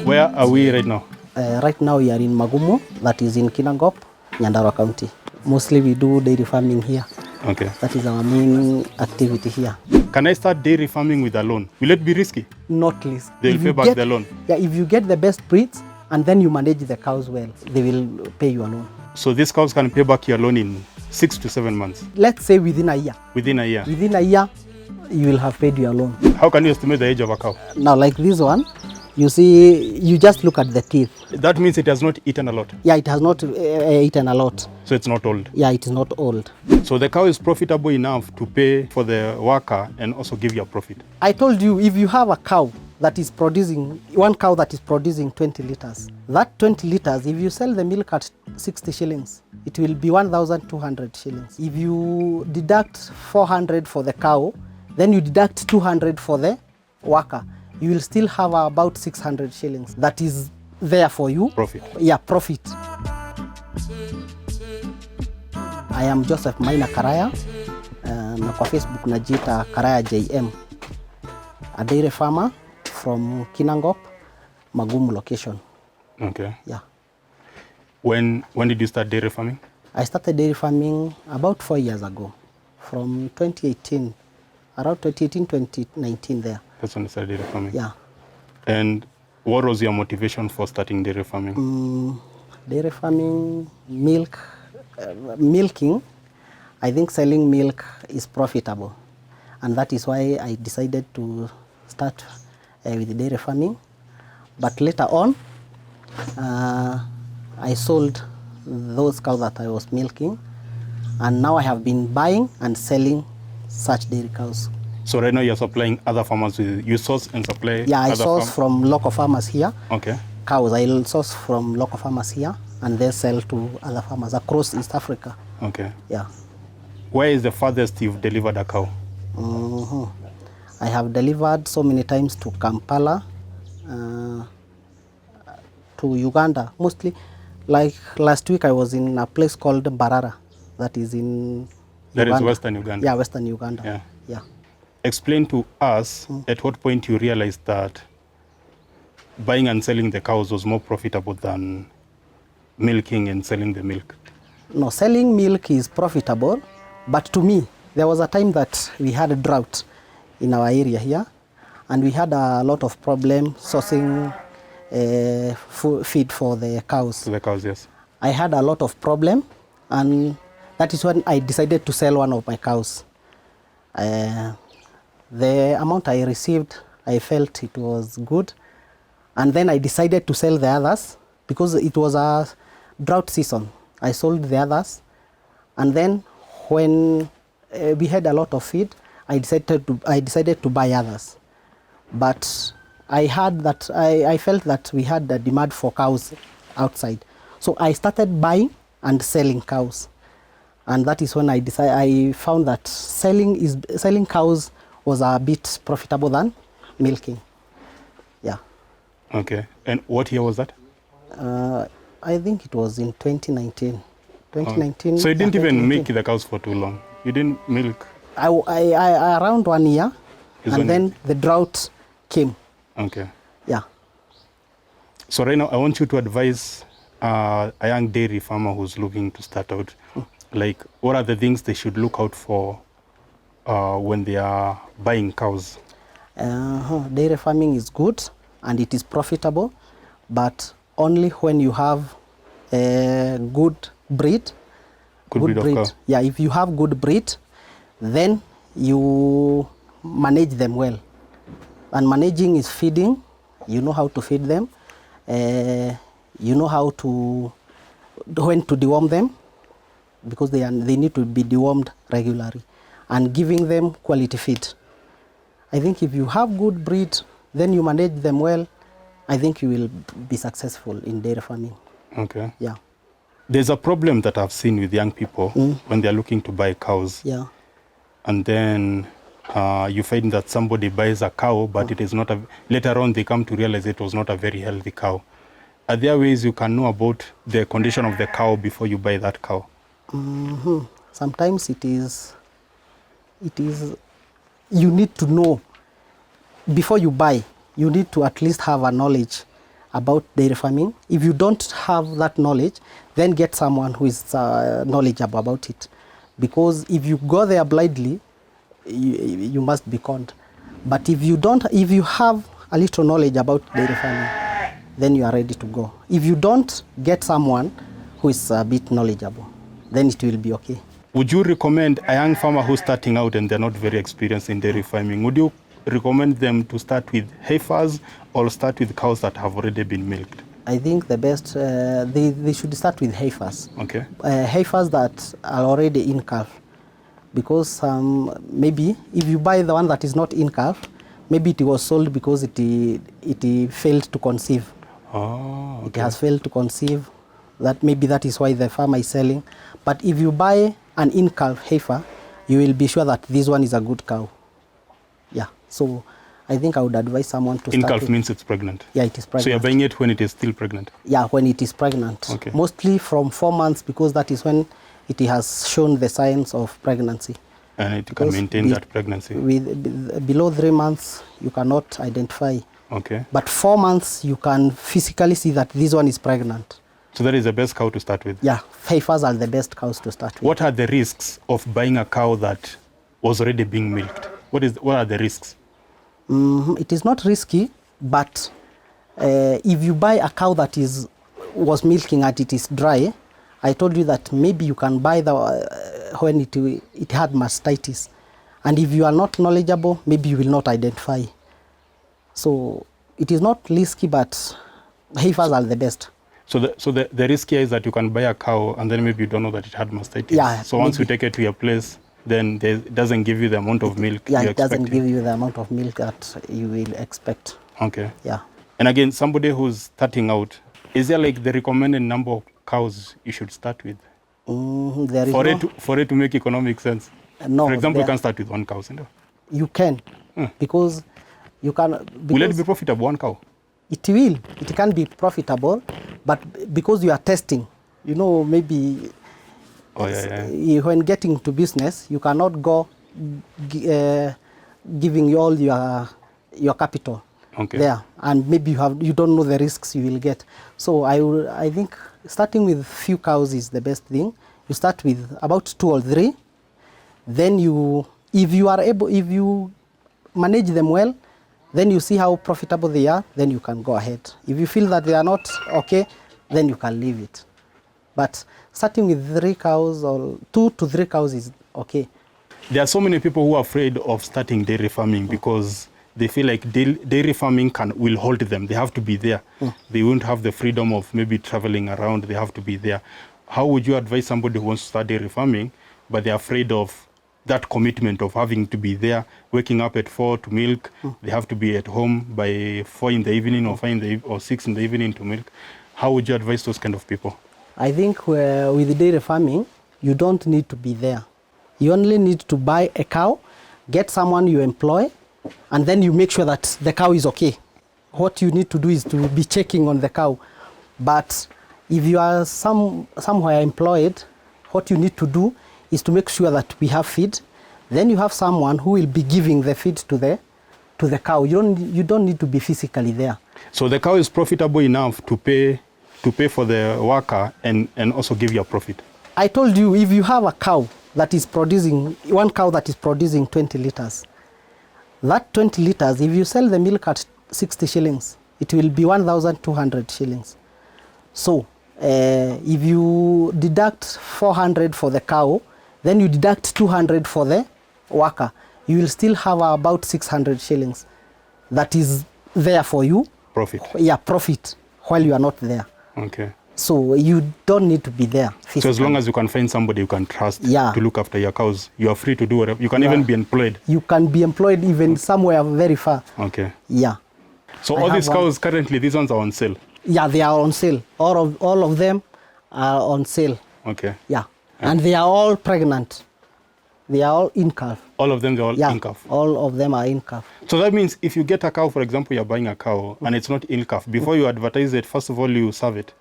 Where are we right now? Right now we are in Magumu, that is in Kinangop, Nyandarua County. Mostly we do dairy farming here. Okay. That is our main activity here. Can I start dairy farming with a loan? Will it be risky? Not least. They'll pay back the loan? Yeah, if you get the best breeds and then you manage the cows well, they will pay you a loan. So these cows can pay back your loan in 6 to 7 months? Let's say within a year. Within a year? Within a year, you will have paid your loan. How can you estimate the age of a cow? Now, like this one, you see, you just look at the teeth. That means it has not eaten a lot? Yeah, it has not eaten a lot. So it's not old? Yeah, it is not old. So the cow is profitable enough to pay for the worker and also give you a profit? I told you, if you have a cow that is producing, one cow that is producing 20 liters, that 20 liters, if you sell the milk at 60 shillings, it will be 1,200 shillings. If you deduct 400 for the cow, then you deduct 200 for the worker, you will still have about 600 shillings. That is there for you. Profit. Yeah, profit. I am Joseph M Karaya, na kwa Facebook najiita Karaya JM, a dairy farmer from Kinangop, Magumu location. Okay. Yeah. When did you start dairy farming? I started dairy farming about 4 years ago, from 2018, around 2018, 2019 there. That's when you started dairy farming? Yeah. And what was your motivation for starting dairy farming? Dairy farming, milking, I think selling milk is profitable. And that is why I decided to start with dairy farming. But later on, I sold those cows that I was milking. And now I have been buying and selling such dairy cows. So right now you're supplying other farmers with, you source and supply? Yeah, I source from local farmers here. Okay. Cows, I source from local farmers here and they sell to other farmers across East Africa. Okay. Yeah. Where is the farthest you've delivered a cow? I have delivered so many times to Kampala, to Uganda, mostly. Like last week I was in a place called Barara, that is in That Uganda. is Western Uganda? Yeah, Western Uganda. Yeah. Yeah. Explain to us at what point you realized that buying and selling the cows was more profitable than milking and selling the milk. No, selling milk is profitable, but to me, there was a time that we had a drought in our area here, and we had a lot of problem sourcing feed for the cows. For the cows, yes. I had a lot of problem, and that is when I decided to sell one of my cows. The amount I received, I felt it was good. And then I decided to sell the others because it was a drought season. I sold the others. And then when we had a lot of feed, I decided to buy others. But I felt that we had the demand for cows outside. So I started buying and selling cows. And that is when I found that selling cows was a bit profitable than milking. Yeah. Okay. And what year was that? I think it was in 2019. 2019. So you didn't even milk the cows for too long? You didn't milk? Around 1 year. And then the drought came. Okay. Yeah. So right now I want you to advise a young dairy farmer who's looking to start out. Like, what are the things they should look out for when they are buying cows? Dairy farming is good and it is profitable, but only when you have a good breed. Good breed of cow. Yeah, if you have good breed, then you manage them well. And managing is feeding. You know how to feed them. You know how to, when to deworm them, because they need to be dewormed regularly, and giving them quality feed. I think if you have good breed, then you manage them well, I think you will be successful in dairy farming. Okay. Yeah. There's a problem that I've seen with young people when they're looking to buy cows. Yeah. And then you find that somebody buys a cow, but it is not later on they come to realize it was not a very healthy cow. Are there ways you can know about the condition of the cow before you buy that cow? Sometimes it is, you need to know before you buy, you need to at least have a knowledge about dairy farming. If you don't have that knowledge, then get someone who is knowledgeable about it. Because if you go there blindly, you must be conned. But if you have a little knowledge about dairy farming, then you are ready to go. If you don't, get someone who is a bit knowledgeable, then it will be okay. Would you recommend a young farmer who's starting out and they're not very experienced in dairy farming, would you recommend them to start with heifers or start with cows that have already been milked? I think the best, they should start with heifers. Okay. Heifers that are already in calf. Because maybe if you buy the one that is not in calf, maybe it was sold because it failed to conceive. Oh, okay. It has failed to conceive. Maybe that is why the farmer is selling. But if you buy an in-calf heifer, you will be sure that this one is a good cow. Yeah. So I think I would advise someone to start. In-calf means it's pregnant? Yeah, it is pregnant. So you're buying it when it is still pregnant? Yeah, when it is pregnant. Okay. Mostly from 4 months, because that is when it has shown the signs of pregnancy. And it can maintain that pregnancy? Below 3 months, you cannot identify. Okay. But 4 months, you can physically see that this one is pregnant. So that is the best cow to start with? Yeah, heifers are the best cows to start with. What are the risks of buying a cow that was already being milked? What are the risks? It is not risky, but if you buy a cow that was milking and it is dry, I told you that maybe you can buy when it had mastitis. And if you are not knowledgeable, maybe you will not identify. So it is not risky, but heifers are the best. So the risk here is that you can buy a cow and then maybe you don't know that it had mastitis. Yeah, so once you take it to your place, then it doesn't give you the amount of milk you expect. It doesn't give you the amount of milk that you will expect. Okay. Yeah. And again, somebody who's starting out, is there like the recommended number of cows you should start with? There is for it to make economic sense? No. For example, you can start with 1 cow. You can, because you can. Will it be profitable, 1 cow? It will. It can be profitable, but because you are testing, maybe when getting to business, you cannot go giving all your capital there, and maybe you don't know the risks you will get. So I think starting with few cows is the best thing. You start with about 2 or 3. Then if you manage them well, then you see how profitable they are, then you can go ahead. If you feel that they are not okay, then you can leave it. But starting with 3 cows or 2 to 3 cows is okay. There are so many people who are afraid of starting dairy farming because they feel like dairy farming will hold them. They have to be there. They won't have the freedom of maybe traveling around. They have to be there. How would you advise somebody who wants to start dairy farming, but they're afraid of that commitment of having to be there, waking up at 4 to milk? They have to be at home by 4 in the evening or 6 in the evening to milk. How would you advise those kind of people? I think with dairy farming, you don't need to be there. You only need to buy a cow, get someone you employ, and then you make sure that the cow is okay. What you need to do is to be checking on the cow. But if you are somewhere employed, what you need to do is to make sure that we have feed. Then you have someone who will be giving the feed to the cow. You don't need to be physically there. So the cow is profitable enough to pay for the worker and also give you a profit? I told you, if you have a cow that is producing, 1 cow that is producing 20 liters, that 20 liters, if you sell the milk at 60 shillings, it will be 1,200 shillings. So if you deduct 400 for the cow, then you deduct 200 for the worker, you will still have about 600 shillings. That is there for you. Profit. Yeah, profit, while you are not there. Okay. So you don't need to be there physically. So as long as you can find somebody you can trust to look after your cows, you are free to do whatever. You can even be employed. You can be employed even somewhere very far. Okay. Yeah. So all these cows currently, these ones are on sale? Yeah, they are on sale. All of them are on sale. Okay. Yeah. And they are all pregnant. They are all in calf. All of them, they're all in calf? All of them are in calf. So that means if you get a cow, for example, you're buying a cow and it's not in calf, before you advertise it, first of all, you serve it?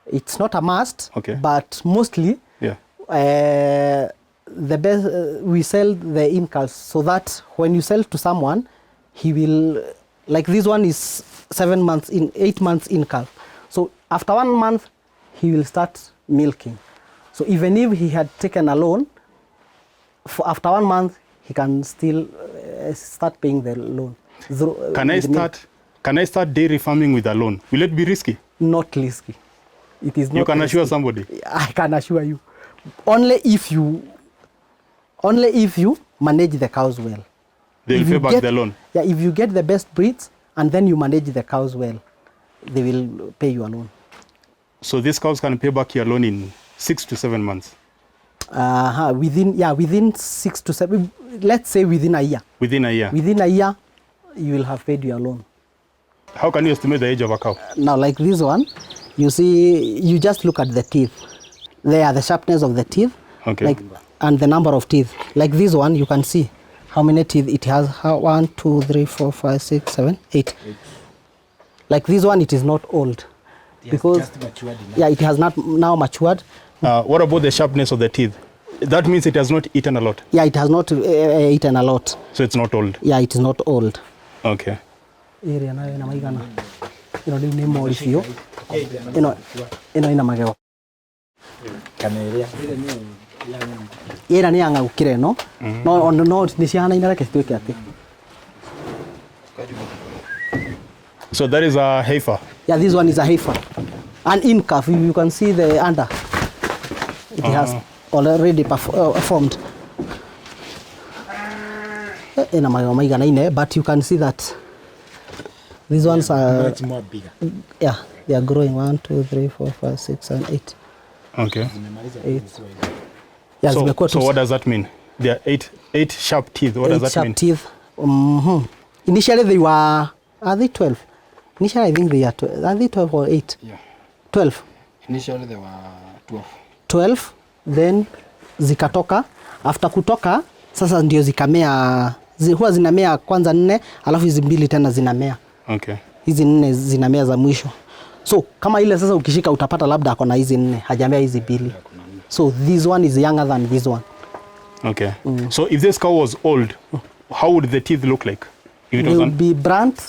It's not a must, but mostly the best we sell the in calves, so that when you sell to someone, he will, like this one is 7 months in, 8 months in calf. So after 1 month, he will start milking. So even if he had taken a loan, after 1 month, he can still start paying the loan. Can I start dairy farming with a loan? Will it be risky? Not risky. It is not. You can risky. assure somebody? I can assure you. Only if you manage the cows well. They will pay back the loan? Yeah, if you get the best breeds and then you manage the cows well, they will pay you a loan. So these cows can pay back your loan in 6 to 7 months? Within 6 to 7, let's say within a year. Within a year? Within a year, you will have paid your loan. How can you estimate the age of a cow? Now, like this one, you see, you just look at the teeth. They are the sharpness of the teeth, okay, and the number of teeth. Like this one, you can see how many teeth it has. 1, 2, 3, 4, 5, 6, 7, 8. Like this one, it is not old. Because it has not now matured. What about the sharpness of the teeth? That means it has not eaten a lot? Yeah, it has not eaten a lot. So it's not old? Yeah, it is not old. Okay. So that is a heifer? Yeah, this one is a heifer. And in calf, you can see the under. It has already formed. But you can see that these ones are much more bigger. Yeah, they are growing. 1, 2, 3, 4, 5, 6, 7, 8. Okay. 8. Yeah, so what does that mean? There are eight sharp teeth. What does that mean? 8 sharp teeth. Initially they were, are they 12? Initially I think they are 12. Are they 12 or 8? Yeah. 12. Initially they were 12. 12, then zikatoka. After kutoka, sasa ndio zikamea, huwa zinamea kwanza 4, alafu hizi 2 tena zinamea. Okay. Hizi 4 zinamea za mwisho. So kama ile sasa ukishika utapata labda akona hizi 4, hajamea hizi 2. So this one is younger than this one. Okay. So if this cow was old, how would the teeth look like? If it they would be blunt,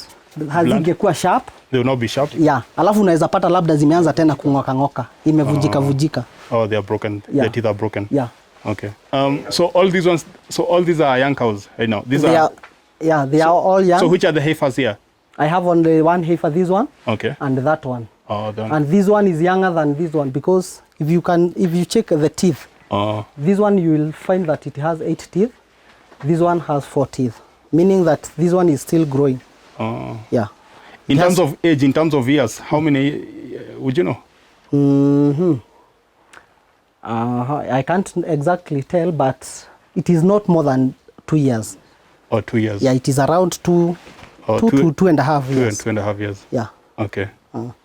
hazingekuwa sharp. They will not be sharp? Yeah. Alafu unaweza pata labda zimeanza tena kung'oka. Imevunjika. Oh, they are broken. Yeah. The teeth are broken. Yeah. Okay. So all these are young cows right now. They are all young. So which are the heifers here? I have only one heifer, this one. Okay. And that one. Oh, and this one is younger than this one because if you check the teeth, this one you will find that it has 8 teeth. This one has 4 teeth, meaning that this one is still growing. Yeah. In terms of age, in terms of years, how many would you know? I can't exactly tell, but it is not more than 2 years. Or 2 years? Yeah, it is around 2 to 2.5 years. 2.5 years. Yeah. Okay.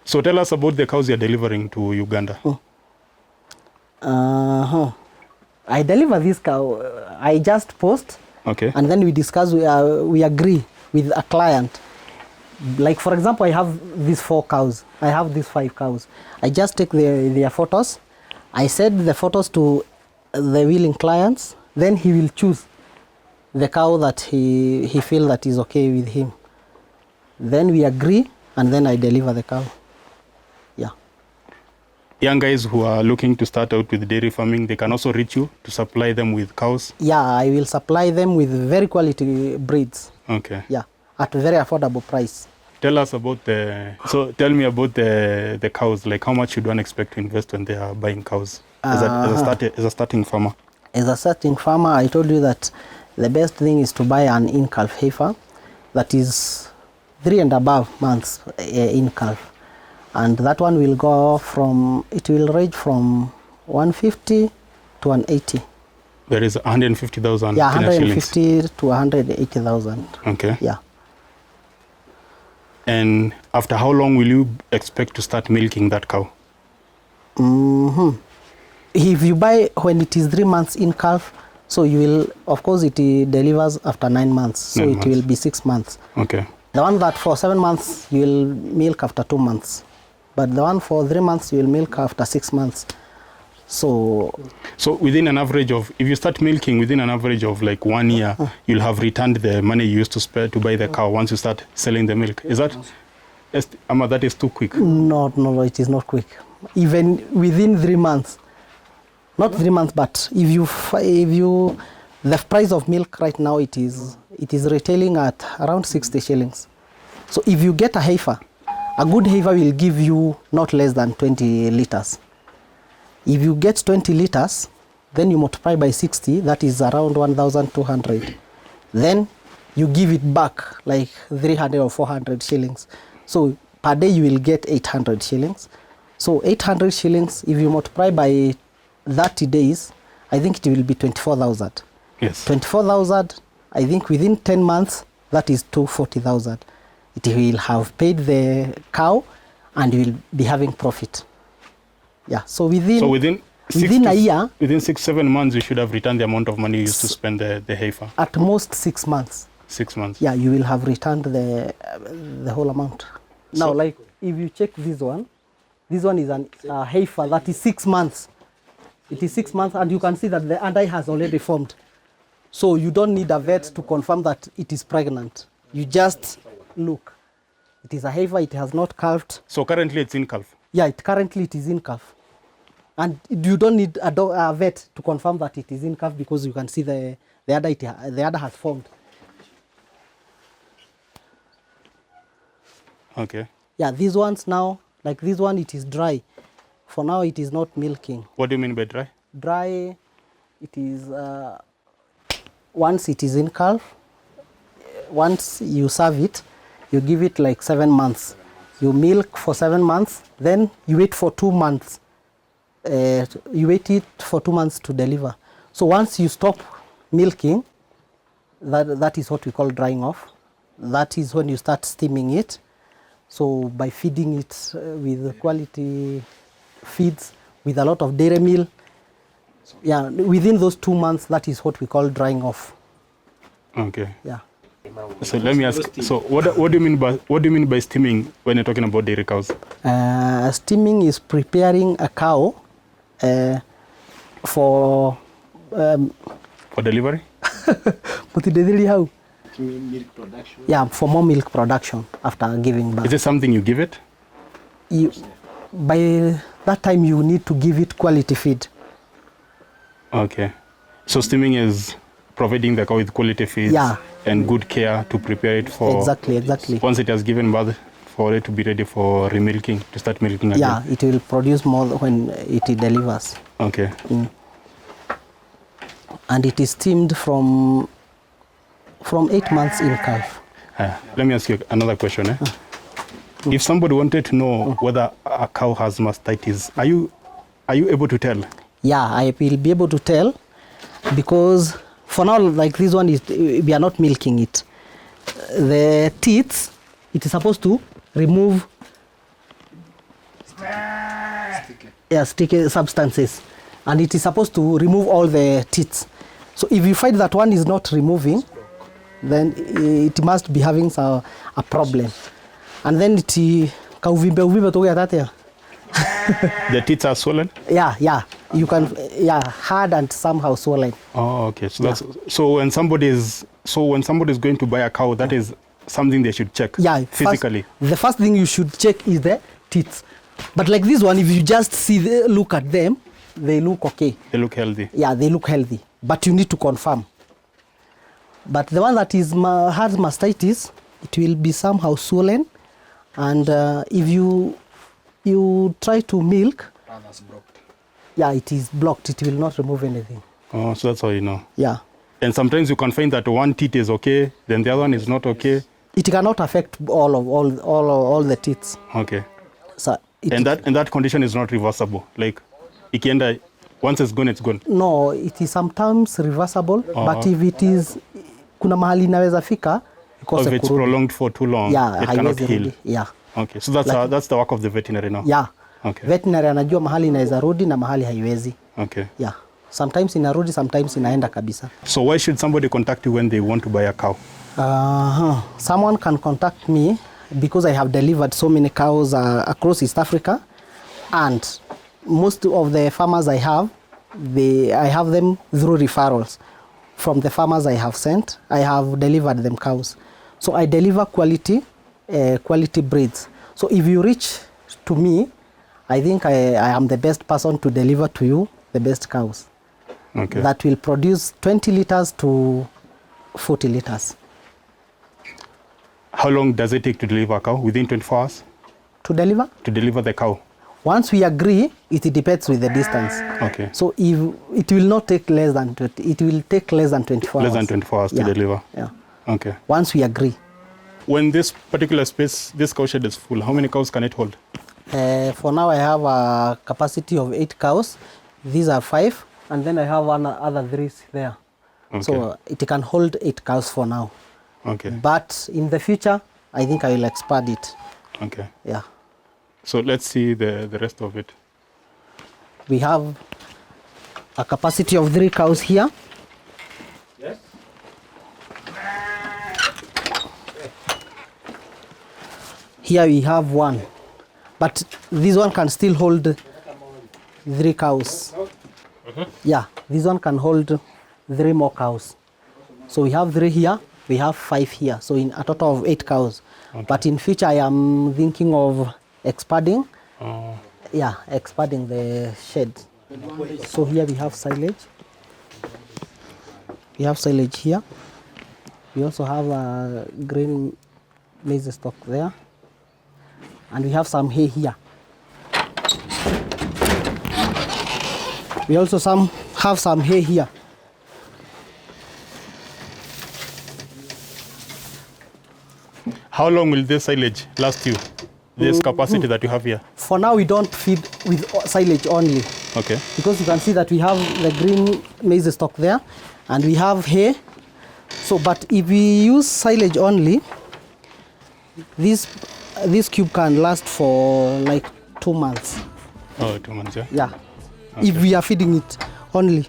So tell us about the cows you're delivering to Uganda. I deliver this cow. I just post. Okay. And then we discuss. We agree with a client. Like for example, I have these 4 cows. I have these 5 cows. I just take their photos. I send the photos to the willing clients. Then he will choose the cow that he feel that is okay with him. Then we agree, and then I deliver the cow. Yeah. Young guys who are looking to start out with dairy farming, they can also reach you to supply them with cows? Yeah, I will supply them with very quality breeds. Okay. Yeah, at a very affordable price. Tell us about tell me about the cows. Like how much should one expect to invest when they are buying cows as a starting farmer? As a starting farmer, I told you that the best thing is to buy an in-calf heifer that is 3 and above months in-calf. And that one will go it will range from 150 to 180. There is 150,000. Yeah, 150 to 180,000. Okay. Yeah. And after how long will you expect to start milking that cow? If you buy when it is 3 months in calf, so you will, of course, it delivers after 9 months. So it will be 6 months. Okay. The one that for 7 months, you will milk after 2 months. But the one for 3 months, you will milk after 6 months. So within an average of, if you start milking within an average of like 1 year, you'll have returned the money you used to spare to buy the cow once you start selling the milk. Is that, that is too quick? no, it is not quick. Even within 3 months, not 3 months, but if you, the price of milk right now, it is retailing at around 60 shillings. So if you get a heifer, a good heifer will give you not less than 20 liters. If you get 20 liters, then you multiply by 60, that is around 1,200. Then you give it back like 300 or 400 shillings. So per day you will get 800 shillings. So 800 shillings, if you multiply by 30 days, I think it will be 24,000. Yes. 24,000, I think within 10 months, that is 240,000. It will have paid the cow and you will be having profit. Yeah, so within a year, within 6-7 months, you should have returned the amount of money you used to spend the heifer. At most 6 months. 6 months. Yeah, you will have returned the whole amount. Now, like if you check this one is a heifer that is 6 months. It is 6 months, and you can see that the eye has already formed. So you don't need a vet to confirm that it is pregnant. You just look. It is a heifer. It has not calved. So currently it's in calf. Yeah, currently it is in calf. And you don't need a vet to confirm that it is in calf, because you can see the udder has formed. Okay. Yeah, these ones now, like this one, it is dry. For now, it is not milking. What do you mean by dry? Dry, it is, once it is in calf, once you serve it, you give it like 7 months. You milk for 7 months, then you wait for 2 months. You wait it for 2 months to deliver. So once you stop milking, that is what we call drying off. That is when you start steaming it. So by feeding it with quality feeds, with a lot of dairy meal, yeah, within those 2 months, that is what we call drying off. Okay. Yeah. So let me ask. So what do you mean by steaming when you're talking about dairy cows? Steaming is preparing a cow for delivery. How? Milk production. Yeah, for more milk production after giving birth. Is it something you give it? By that time, you need to give it quality feed. Okay. So steaming is providing the cow with quality feeds, yeah, and good care to prepare it for... Exactly. Once it has given birth, for it to be ready for remilking, to start milking again. Yeah, it will produce more when it delivers. Okay. And it is steamed from 8 months in calf. Let me ask you another question. If somebody wanted to know whether a cow has mastitis, are you able to tell? Yeah, I will be able to tell, because for now, like this one, we are not milking it. The teats, it is supposed to remove sticky substances, and it is supposed to remove all the teats. So if you find that one is not removing, then it must be having a problem. And then the teats are swollen? Yeah. You can, hard and somehow swollen. Oh, okay. So that's so when somebody is going to buy a cow, that is something they should check. Yeah, physically. The first thing you should check is the teeth. But like this one, if you just look at them, they look okay. They look healthy. Yeah, they look healthy. But you need to confirm. But the one that has mastitis, it will be somehow swollen, and if you try to milk, that's blocked. Yeah, it is blocked. It will not remove anything. Oh, so that's how you know. Yeah. And sometimes you can find that one teeth is okay, then the other one is not okay. It cannot affect all the teeth. Okay. So that condition is not reversible. Like, ikienda, once it's gone, it's gone. No, it is sometimes reversible, but if it is, kuna mahali inaweza fika, if it's prolonged for too long, yeah, it cannot heal. Yeah. Okay, so that's the work of the veterinary now. Yeah. Okay. Veterinary anajua mahali inaweza rudi na mahali haiwezi. Okay. Yeah. Sometimes inarudi, sometimes inaenda kabisa. So why should somebody contact you when they want to buy a cow? Someone can contact me because I have delivered so many cows across East Africa, and most of the farmers I have them through referrals from the farmers I have sent. I have delivered them cows. So I deliver quality breeds. So if you reach to me, I think I am the best person to deliver to you the best cows. Okay. That will produce 20 liters to 40 liters. How long does it take to deliver a cow? Within 24 hours? To deliver? To deliver the cow? Once we agree, it depends with the distance. Okay. So if it will not take less than 20, it will take less than 24 hours. Less than 24 hours to deliver? Yeah. Okay. Once we agree. When this particular space, this cow shed is full, how many cows can it hold? For now, I have a capacity of 8 cows. These are 5, and then I have other 3 there. Okay. So it can hold 8 cows for now. Okay. But in the future, I think I will expand it. Okay. Yeah. So let's see the rest of it. We have a capacity of 3 cows here. Yes. Here we have 1. But this one can still hold 3 cows. Yeah, this one can hold 3 more cows. So we have 3 here, we have 5 here. So in a total of 8 cows. Okay. But in future, I am thinking of expanding. Yeah, expanding the shed. So here we have silage. We have silage here. We also have a green maize stock there. And we have some hay here. We also have some hay here. How long will this silage last you? This capacity that you have here? For now, we don't feed with silage only. Okay. Because you can see that we have the green maize stock there, and we have hay. So, but if we use silage only, this cube can last for like 2 months. Oh, 2 months, yeah? Yeah. Okay. If we are feeding it only.